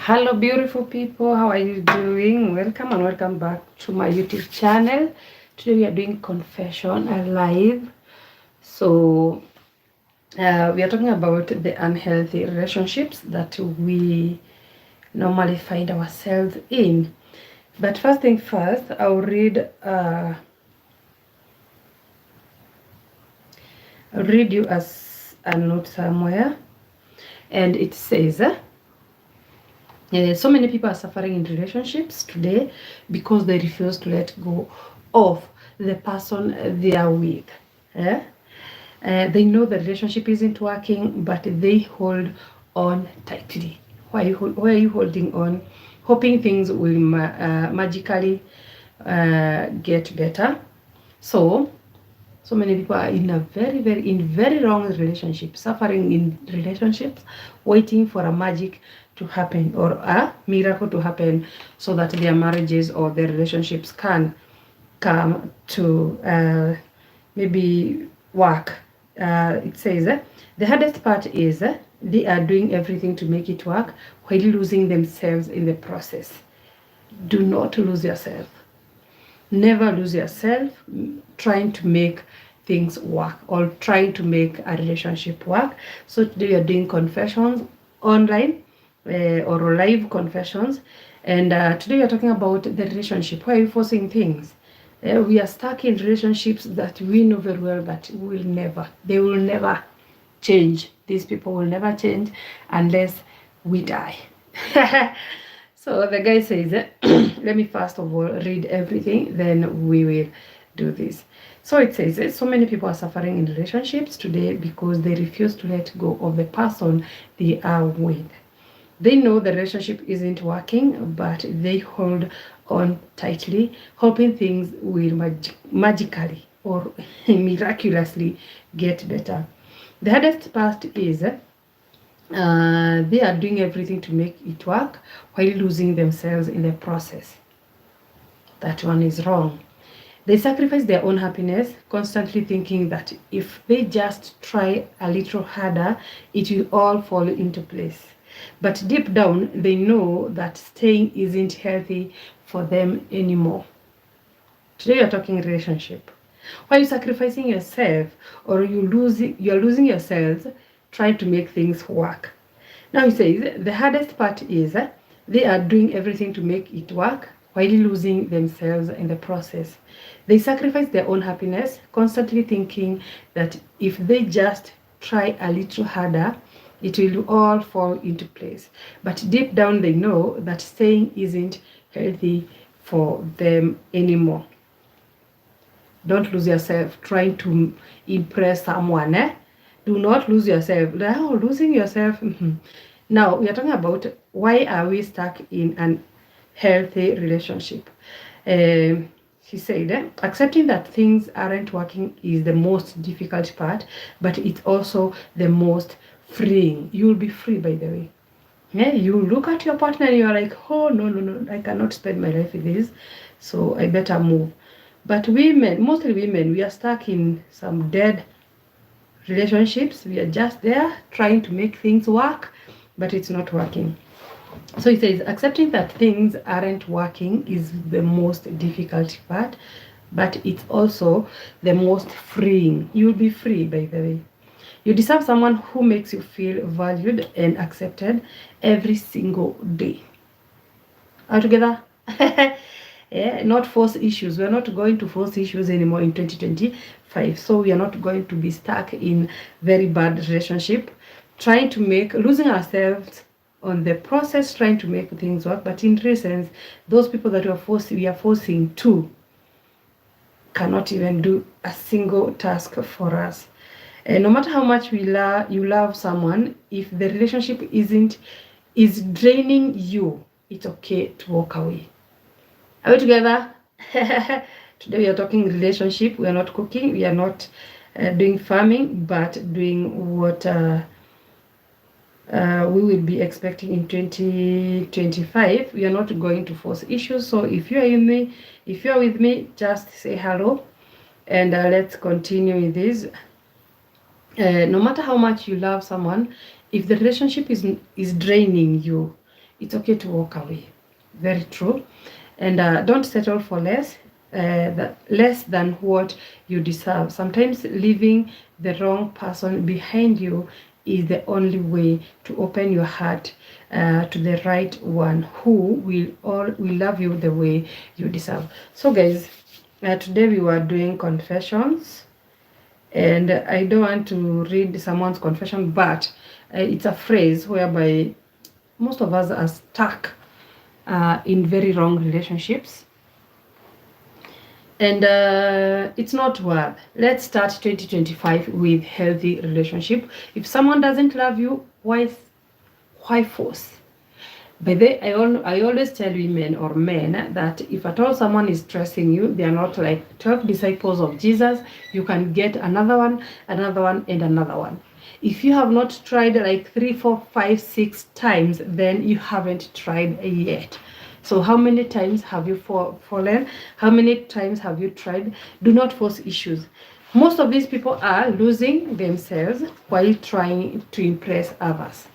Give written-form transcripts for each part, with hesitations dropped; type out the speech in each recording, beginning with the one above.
Hello beautiful people, how are you doing? Welcome and welcome back to my YouTube channel. Today we are doing confession live. So we are talking about the unhealthy relationships that we normally find ourselves in. But first thing first, I'll read you as a note somewhere, and it says so many people are suffering in relationships today because they refuse to let go of the person they are with. Eh? They know the relationship isn't working, but they hold on tightly. Why are you holding on? Hoping things will magically get better. So many people are in a very wrong relationship, suffering in relationships, waiting for a magic to happen or a miracle to happen so that their marriages or their relationships can come to maybe work. It says the hardest part is they are doing everything to make it work while losing themselves in the process. Do not lose yourself. Never lose yourself trying to make things work or trying to make a relationship work. So today we are doing confessions online or live confessions, and today we are talking about the relationship. Why are you forcing things? We are stuck in relationships that we know very well that they will never change. These people will never change unless we die. So the guy says, let me first of all read everything, then we will do this. So it says, so many people are suffering in relationships today because they refuse to let go of the person they are with. They know the relationship isn't working, but they hold on tightly, hoping things will magically or miraculously get better. The hardest part is they are doing everything to make it work while losing themselves in the process. That one is wrong. They sacrifice their own happiness, constantly thinking that if they just try a little harder, it will all fall into place. But deep down, they know that staying isn't healthy for them anymore. Today, you're talking relationship. Why are you sacrificing yourself or you're losing yourselves trying to make things work? Now he says the hardest part is they are doing everything to make it work while losing themselves in the process. They sacrifice their own happiness, constantly thinking that if they just try a little harder, it will all fall into place. But deep down, they know that staying isn't healthy for them anymore. Don't lose yourself trying to impress someone. Do not lose yourself. Now, losing yourself. Now, we are talking about why are we stuck in an healthy relationship. She said, accepting that things aren't working is the most difficult part, but it's also the most freeing. You will be free, by the way. Yeah, you look at your partner and you're like, oh, no, I cannot spend my life with this, so I better move. But women, mostly women, we are stuck in some dead relationships. We are just there trying to make things work, but it's not working. So it says, accepting that things aren't working is the most difficult part, but it's also the most freeing. You'll be free, by the way. You deserve someone who makes you feel valued and accepted every single day. Are together? Yeah, not force issues. We're not going to force issues anymore in 2025. So we are not going to be stuck in very bad relationship, losing ourselves on the process, trying to make things work. But in essence, those people that we are forcing to cannot even do a single task for us. And no matter how much you love someone, if the relationship is draining you, it's okay to walk away. Are we together? Today we are talking relationship. We are not cooking. We are not doing farming, but doing what we will be expecting in 2025. We are not going to force issues. So if you are with me, just say hello, and let's continue with this. No matter how much you love someone, if the relationship is draining you, it's okay to walk away. Very true. And don't settle for less than what you deserve. Sometimes leaving the wrong person behind you is the only way to open your heart to the right one who will love you the way you deserve. So guys, today we were doing confessions, and I don't want to read someone's confession, but it's a phrase whereby most of us are stuck in very wrong relationships, and it's not worth. Let's start 2025 with healthy relationship. If someone doesn't love you, why force? By the I always tell women or men that if at all someone is stressing you, they are not like 12 disciples of Jesus. You can get another one, and another one. If you have not tried like 3, 4, 5, 6 times, then you haven't tried yet. So how many times have you fallen? How many times have you tried? Do not force issues. Most of these people are losing themselves while trying to impress others.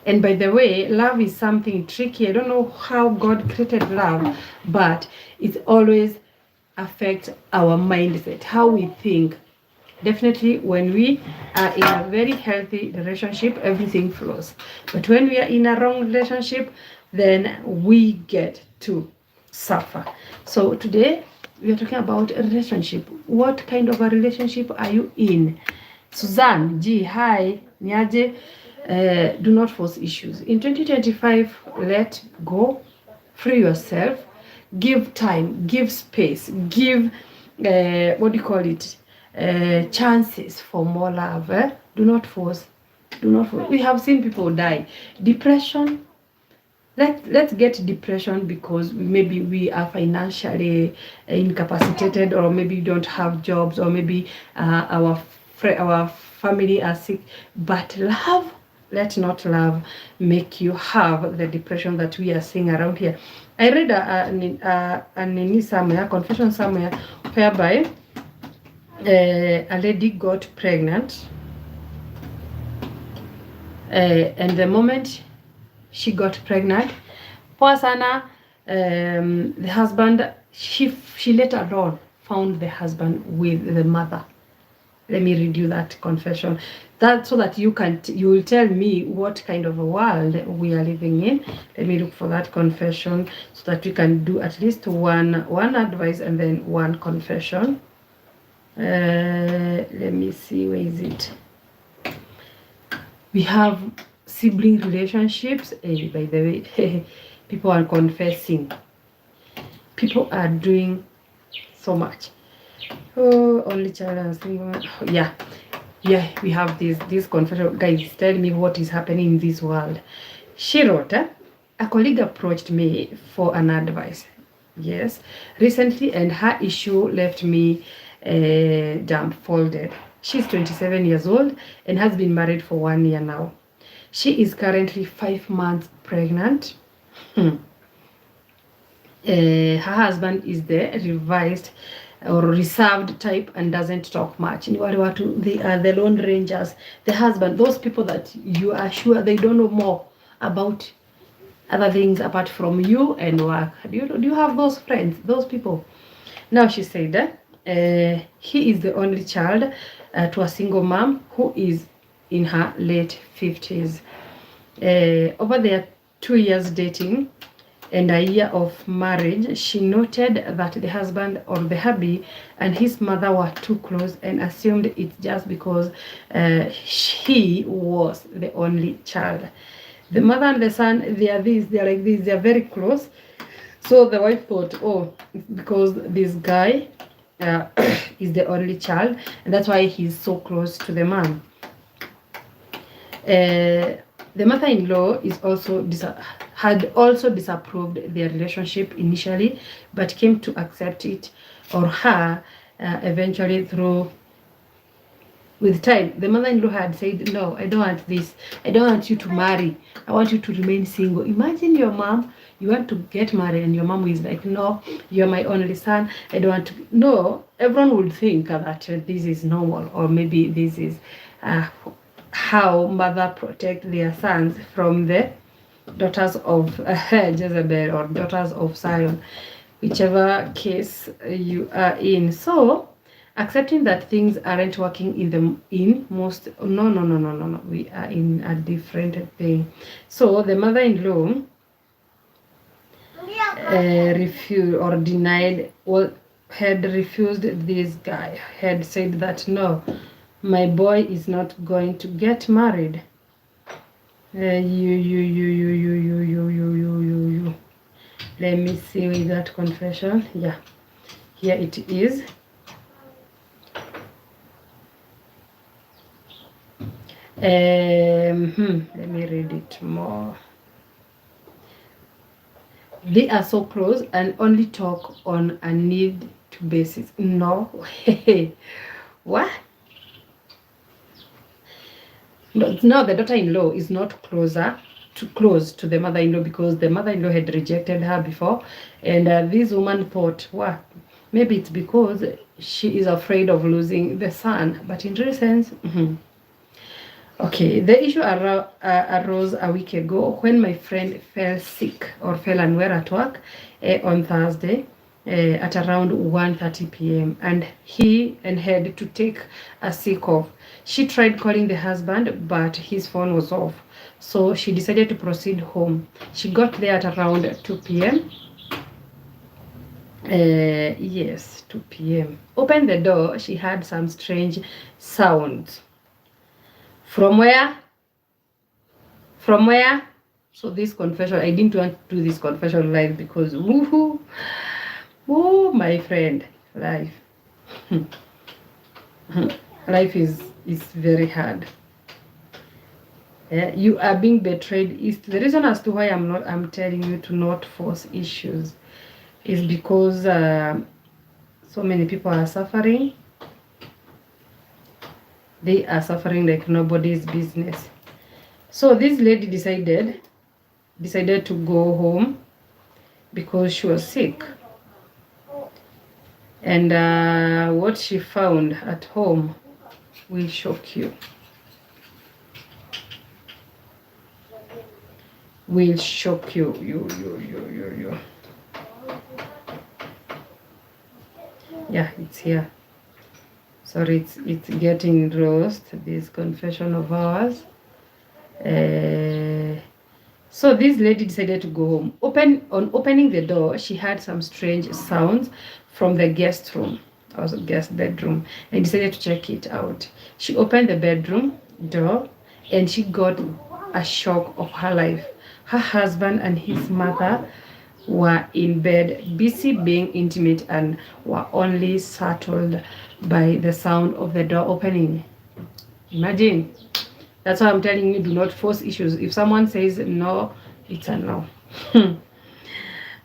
And by the way, love is something tricky. I don't know how God created love, but it always affects our mindset, how we think. Definitely, when we are in a very healthy relationship, everything flows. But when we are in a wrong relationship, then we get to suffer. So today, we are talking about a relationship. What kind of a relationship are you in? Suzanne, G, hi, Nyaje. Do not force issues. In 2025, let go, free yourself, give time, give space, give, chances for more love. Do not force. Do not force. We have seen people die. Depression. Let's get depression because maybe we are financially incapacitated, or maybe we don't have jobs, or maybe our family are sick. But love, let not love make you have the depression that we are seeing around here. I read a confession somewhere whereby a lady got pregnant, and the moment she got pregnant, poor sana, the husband, she later on found the husband with the mother. Let me read you that confession, that so that you will tell me what kind of a world we are living in. Let me look for that confession so that we can do at least one advice and then one confession. Let me see, where is it? We have sibling relationships. Hey, by the way, people are confessing. People are doing so much. Oh, only child and single. Yeah, we have this confession. Guys, tell me what is happening in this world. She wrote, a colleague approached me for an advice. Yes, recently, and her issue left me dumbfounded. She's 27 years old and has been married for 1 year now. She is currently 5 months pregnant. Her husband is the revised or reserved type and doesn't talk much. They are the Lone Rangers. The husband, those people that you are sure they don't know more about other things apart from you and work. Do you have those friends, those people? Now she said he is the only child to a single mom who is in her late 50s. Over their 2 years dating and a year of marriage, she noted that the husband or the hubby and his mother were too close and assumed it's just because he was the only child. The mother and the son, they are like this, they are very close. So the wife thought, oh, because this guy is the only child, and that's why he's so close to the mom. The mother-in-law had also disapproved their relationship initially, but came to accept it, or her, eventually through. With time, the mother-in-law had said, no, I don't want this. I don't want you to marry. I want you to remain single. Imagine your mom, you want to get married, and your mom is like, no, you're my only son. I don't want to. No, everyone would think that this is normal, or maybe this is how mother protect their sons from the daughters of Jezebel or daughters of Zion, whichever case you are in. So accepting that things aren't working in most no, we are in a different thing. So the mother-in-law refused or denied, well, had refused this guy, had said that no, my boy is not going to get married. You. Let me see with that confession. Yeah, here it is. Let me read it more. They are so close and only talk on a need-to basis. No, what? No, the daughter-in-law is not close to the mother-in-law because the mother-in-law had rejected her before, and this woman thought, well, maybe it's because she is afraid of losing the son. But in real sense, okay, the issue arose a week ago when my friend fell sick or fell unwell at work on Thursday at around 1:30 p.m. and he had to take a sick off. She tried calling the husband, but his phone was off. So she decided to proceed home. She got there at around 2 p.m. Yes, 2 p.m. Opened the door. She heard some strange sounds. From where? From where? So this confession, I didn't want to do this confession live because, woohoo, oh, my friend, life. Life is very hard. You are being betrayed. Is the reason as to why I'm telling you to not force issues is because so many people are suffering. They are suffering like nobody's business. So this lady decided to go home because she was sick. And what she found at home will shock you. Will shock you. You. Yeah, it's here. Sorry, it's getting lost, this confession of ours. So this lady decided to go home. On opening the door, she heard some strange sounds from the guest room, or guest bedroom, and decided to check it out. She opened the bedroom door, and she got a shock of her life. Her husband and his mother were in bed, busy being intimate, and were only startled by the sound of the door opening. Imagine. That's why I'm telling you, do not force issues. If someone says no, it's a no.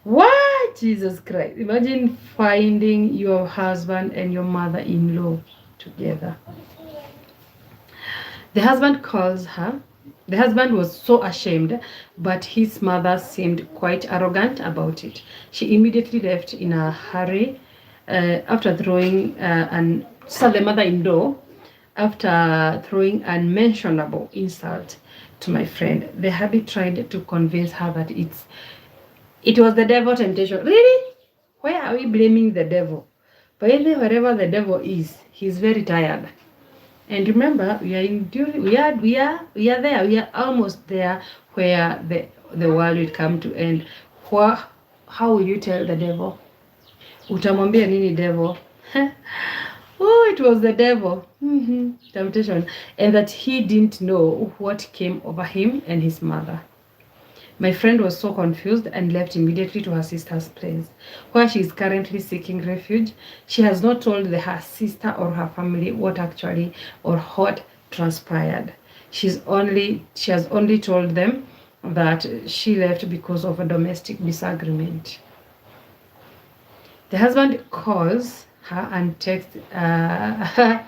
What? Jesus Christ. Imagine finding your husband and your mother-in-law together. The husband calls her. The husband was so ashamed, but his mother seemed quite arrogant about it. She immediately left in a hurry after throwing the mother-in-law, after throwing unmentionable insult to my friend. The hubby tried to convince her that it was the devil temptation. Really? Why are we blaming the devil? But wherever the devil is, he's very tired. And remember, we are there. We are almost there where the world will come to end. How will you tell the devil? Utamwambia nini devil? Oh, it was the devil. Temptation. And that he didn't know what came over him and his mother. My friend was so confused and left immediately to her sister's place, where she is currently seeking refuge. She has not told her sister or her family what actually or what transpired. She has only told them that she left because of a domestic disagreement. The husband calls her and texts her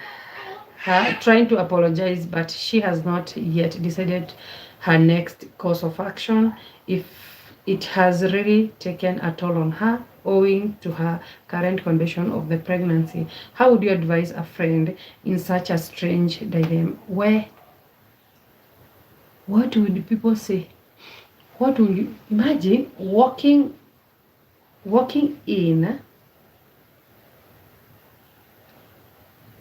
trying to apologize, but she has not yet decided her next course of action, if it has really taken a toll on her owing to her current condition of the pregnancy. How would you advise a friend in such a strange dilemma? What would people say? What will you imagine walking in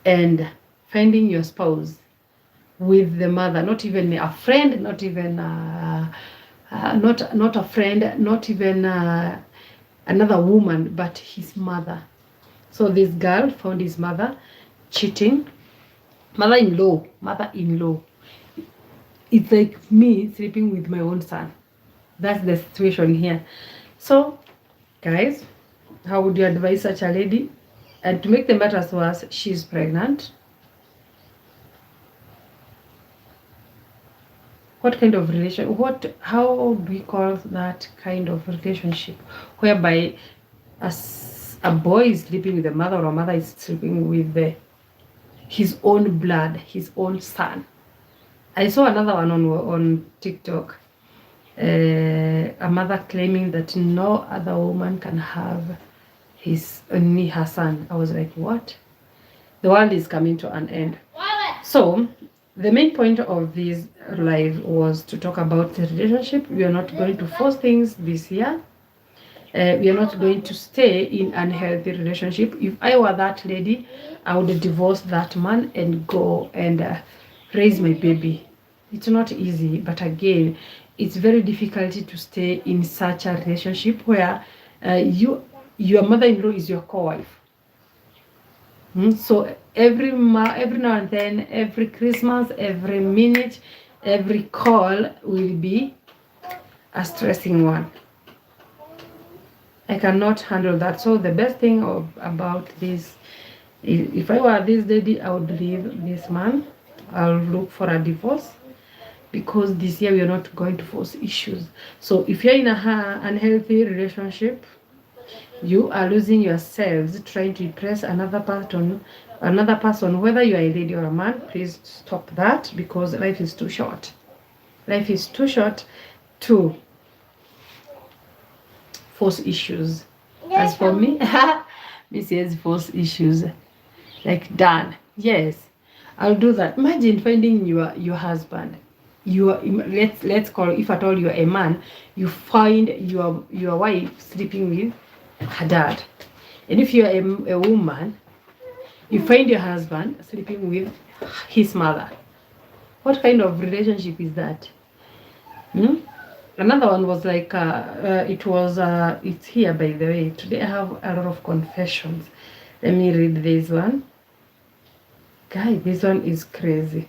and finding your spouse with the mother, not even a friend, not even not a friend, not even another woman, but his mother. So this girl found his mother cheating. Mother-in-law. It's like me sleeping with my own son. That's the situation here. So, guys, how would you advise such a lady? And to make the matters worse, she's pregnant. What kind of relation? How do we call that kind of relationship, whereby a boy is sleeping with the mother, or a mother is sleeping with his own blood, his own son? I saw another one on TikTok. A mother claiming that no other woman can have only her son. I was like, what? The world is coming to an end. So the main point of this live was to talk about the relationship. We are not going to force things this year. We are not going to stay in unhealthy relationship. If I were that lady, I would divorce that man and go and raise my baby. It's not easy, but again, it's very difficult to stay in such a relationship where your mother-in-law is your co-wife. So every now and then, every Christmas, every minute, every call will be a stressing one. I cannot handle that. So the best thing about this, if I were this lady, I would leave this man. I'll look for a divorce, because this year we are not going to force issues. So if you're in a unhealthy relationship, you are losing yourselves trying to impress another person, whether you are a lady or a man. Please stop that, because life is too short. Life is too short to force issues. As for me, me says force issues. Like, done. Yes, I'll do that. Imagine finding your husband. Let's call, if at all you are a man, you find your wife sleeping with her dad. And if you are a woman, you find your husband sleeping with his mother. What kind of relationship is that? Another one was like, it's here, by the way. Today I have a lot of confessions. Let me read this one. Guy, this one is crazy.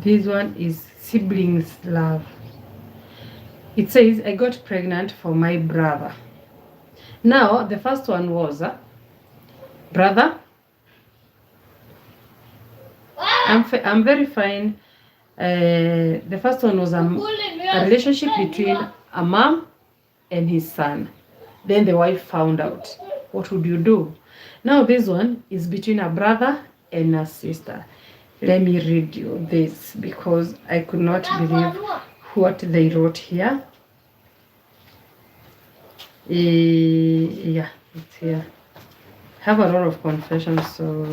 This one is siblings love. It says, I got pregnant for my brother. Now, the first one was, brother, I'm very fine. The first one was a relationship between a mom and his son. Then the wife found out. What would you do? Now this one is between a brother and a sister. Let me read you this, because I could not believe what they wrote here. Yeah, it's here. I have a lot of confessions, so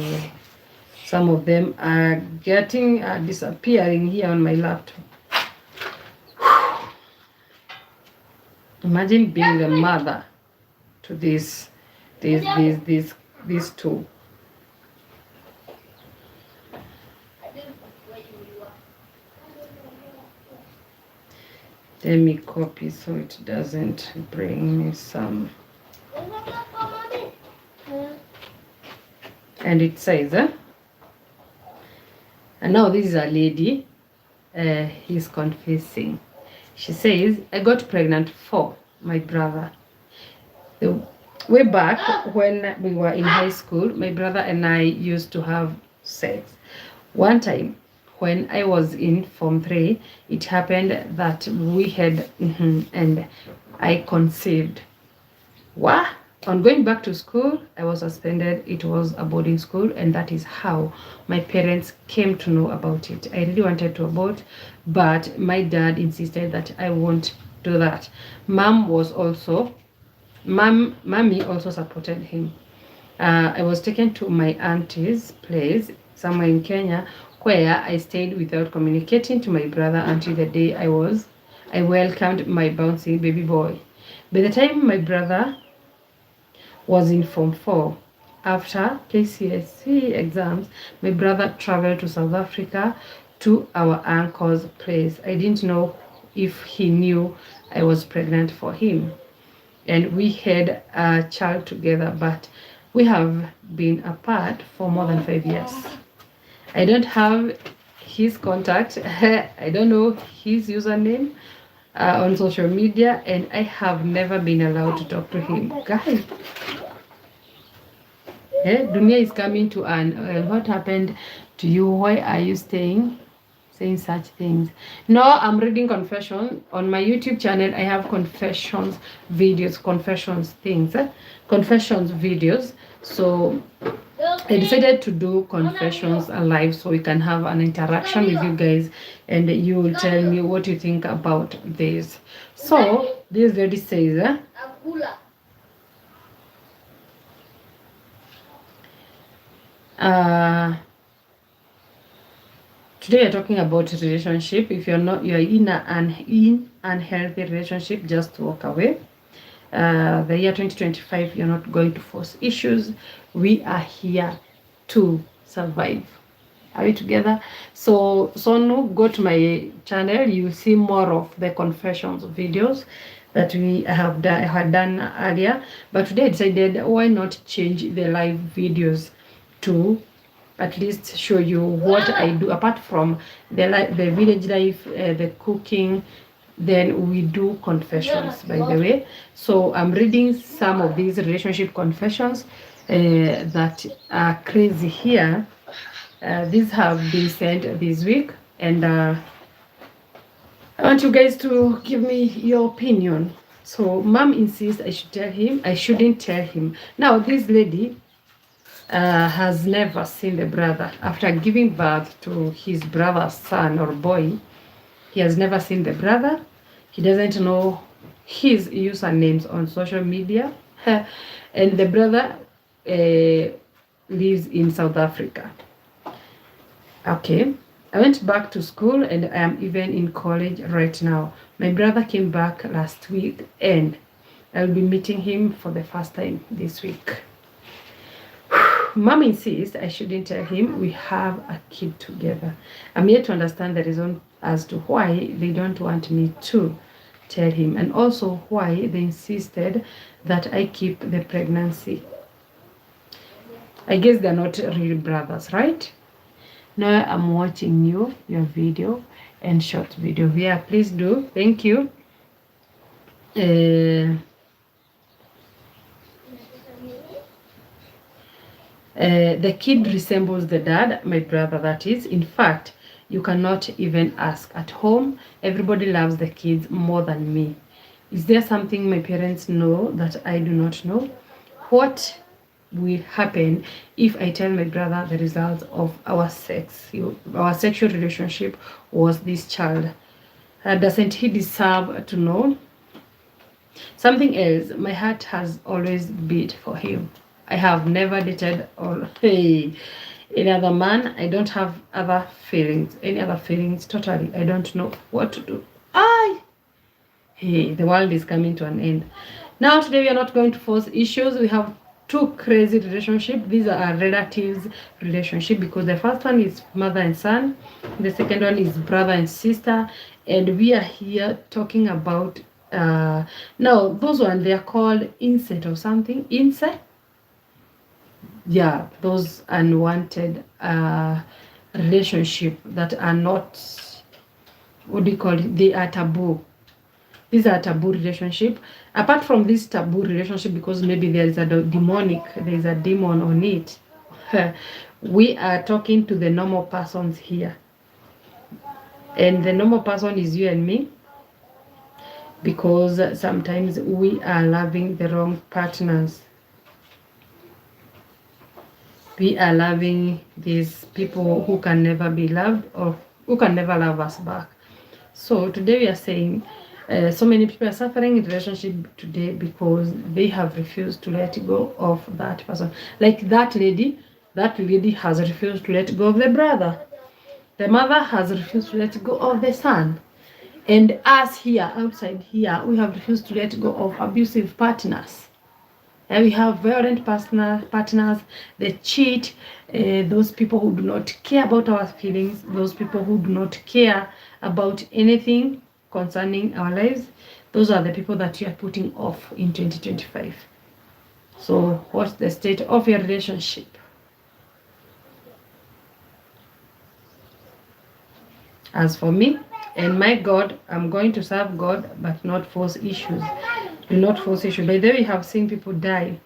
some of them are disappearing here on my laptop. Imagine being the mother to these two. Let me copy so it doesn't bring me some. And it says, and now this is a lady, he's confessing. She says, I got pregnant for my brother. Way back when we were in high school, my brother and I used to have sex. One time, when I was in Form 3, it happened that we had, and I conceived. What? On going back to school, I was suspended. It was a boarding school, and that is how my parents came to know about it. I really wanted to abort, but my dad insisted that I won't do that. Mommy also supported him. I was taken to my auntie's place somewhere in Kenya, where I stayed without communicating to my brother until the day I welcomed my bouncing baby boy. By the time my brother was in Form 4, after KCSE exams, my brother traveled to South Africa to our uncle's place. I didn't know if he knew I was pregnant for him. And we had a child together, but we have been apart for more than 5 years. I don't have his contact. I don't know his username on social media, and I have never been allowed to talk to him. Guys, Dunia is coming to an what happened to you? Why are you saying such things? No, I'm reading confession on my YouTube channel. I have confessions videos, confessions things, confessions videos. So I decided to do confessions live so we can have an interaction with you guys, and you will tell me what you think about this. So this lady says, today we're talking about relationship. If you're in an unhealthy relationship, just walk away. The year 2025, you're not going to force issues. We are here to survive. Are we together? So no, go to my channel. You will see more of the confessions videos that I had done earlier. But today I decided, why not change the live videos to at least show you what I do apart from the village life, the cooking. Then we do confessions, by the way. So I'm reading some of these relationship confessions that are crazy here. These have been sent this week, and I want you guys to give me your opinion. So mom insists I should tell him. I shouldn't tell him. Now this lady has never seen the brother. After giving birth to his brother's son or boy, he has never seen the brother. He doesn't know his usernames on social media. And the brother lives in South Africa. Okay. I went back to school and I am even in college right now. My brother came back last week and I'll be meeting him for the first time this week. Mom insists I shouldn't tell him we have a kid together. I'm yet to understand the reason as to why they don't want me to tell him, and also why they insisted that I keep the pregnancy. I guess they're not real brothers, right? Now I'm watching your video and short video. Yeah, please do. Thank you. The kid resembles the dad, my brother that is. In fact, you cannot even ask. At home, everybody loves the kids more than me. Is there something my parents know that I do not know? What will happen if I tell my brother the result of our sexual relationship was this child? Doesn't he deserve to know? Something else, my heart has always beat for him. I have never dated or any other man. I don't have any other feelings. Totally. I don't know what to do. The world is coming to an end. Now today we are not going to force issues. We have two crazy relationships. These are our relatives relationship, because the first one is mother and son. The second one is brother and sister. And we are here talking about now those ones, they are called incest or something. Incest. Yeah, those unwanted relationship that are not, what do you call it? They are taboo. These are taboo relationship. Apart from this taboo relationship, because maybe there is there is a demon on it. We are talking to the normal persons here. And the normal person is you and me. Because sometimes we are loving the wrong partners. We are loving these people who can never be loved or who can never love us back. So today we are saying so many people are suffering in relationship today because they have refused to let go of that person. Like that lady has refused to let go of the brother. The mother has refused to let go of the son. And us here, outside here, we have refused to let go of abusive partners. And we have violent partners, they cheat, those people who do not care about our feelings, those people who do not care about anything concerning our lives. Those are the people that you are putting off in 2025. So what's the state of your relationship? As for me and my God, I'm going to serve God, but not force issues. Do not force issues. By the way, we have seen people die.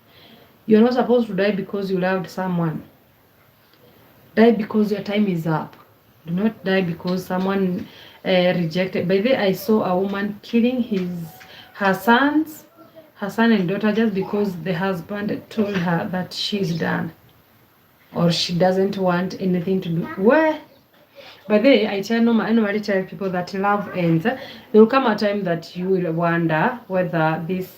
You're not supposed to die because you loved someone. Die because your time is up. Do not die because someone rejected. By the way, I saw a woman killing her son and daughter just because the husband told her that she's done or she doesn't want anything to do. Where? By the way, I normally tell people that love ends. There will come a time that you will wonder whether this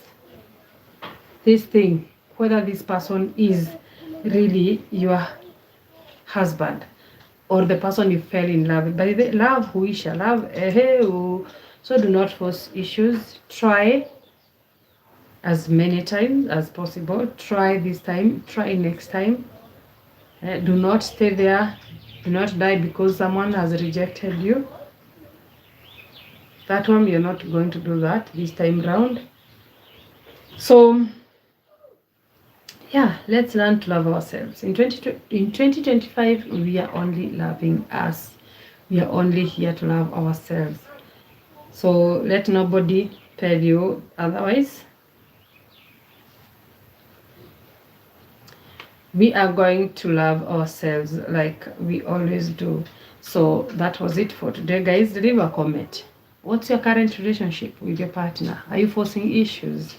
thing, whether this person is really your husband or the person you fell in love with. By the way, love huisha, love so do not force issues. Try as many times as possible. Try this time, try next time. Do not stay there. Do not die because someone has rejected you. That one, you're not going to do that this time round. So yeah, let's learn to love ourselves. In 2025, we are only loving us. We are only here to love ourselves. So let nobody tell you otherwise. We are going to love ourselves like we always do. So that was it for today, guys. Leave a comment. What's your current relationship with your partner? Are you forcing issues?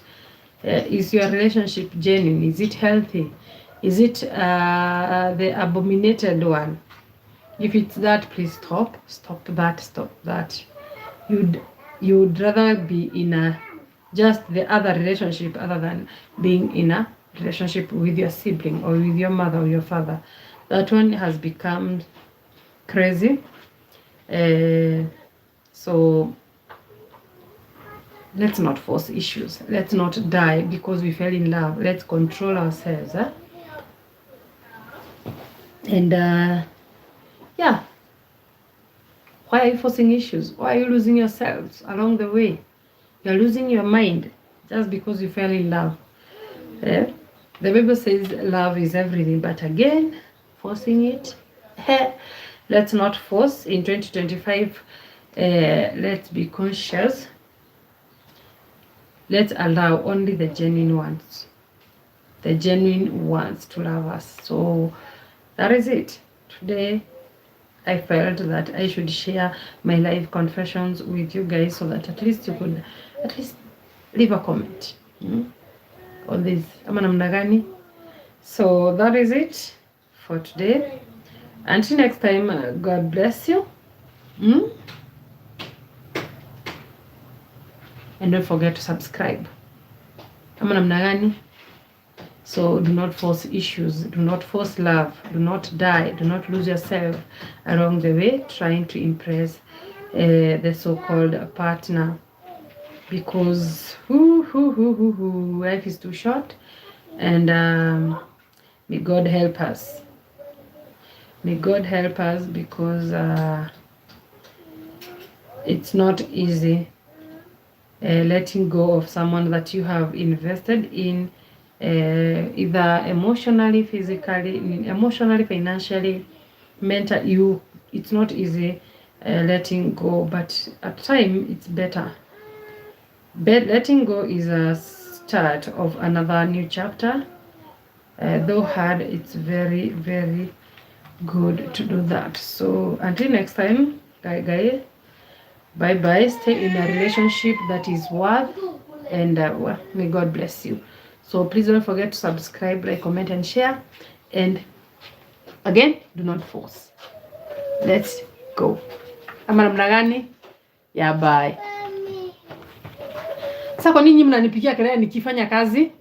Is your relationship genuine? Is it healthy? Is it the abominated one? If it's that, please stop that. You'd rather be in a just the other relationship other than being in a relationship with your sibling or with your mother or your father. That one has become crazy. So let's not force issues. Let's not die because we fell in love. Let's control ourselves. And yeah, why are you forcing issues? Why are you losing yourselves along the way? You're losing your mind just because you fell in love. The Bible says love is everything, but again, forcing it. Let's not force. In 2025, let's be conscious. Let's allow only the genuine ones to love us. So that is it. Today, I felt that I should share my live confessions with you guys so that at least you could leave a comment on this. So that is it for today. Until next time, God bless you. And don't forget to subscribe. So do not force issues, do not force love, do not die, do not lose yourself along the way trying to impress the so-called partner, because life is too short. And may God help us. May God help us, because it's not easy letting go of someone that you have invested in, either emotionally, physically, financially, mentally. It's not easy letting go, but at times it's better. But letting go is a start of another new chapter. Though hard, it's very, very good to do that. So until next time, guys, bye bye. Stay in a relationship that is worth, and may God bless you. So please don't forget to subscribe, like, comment, and share. And again, do not force. Let's go. Ama namna gani? Yeah, bye. Sasa kwa nini mnanipigia kelele nikifanya kazi?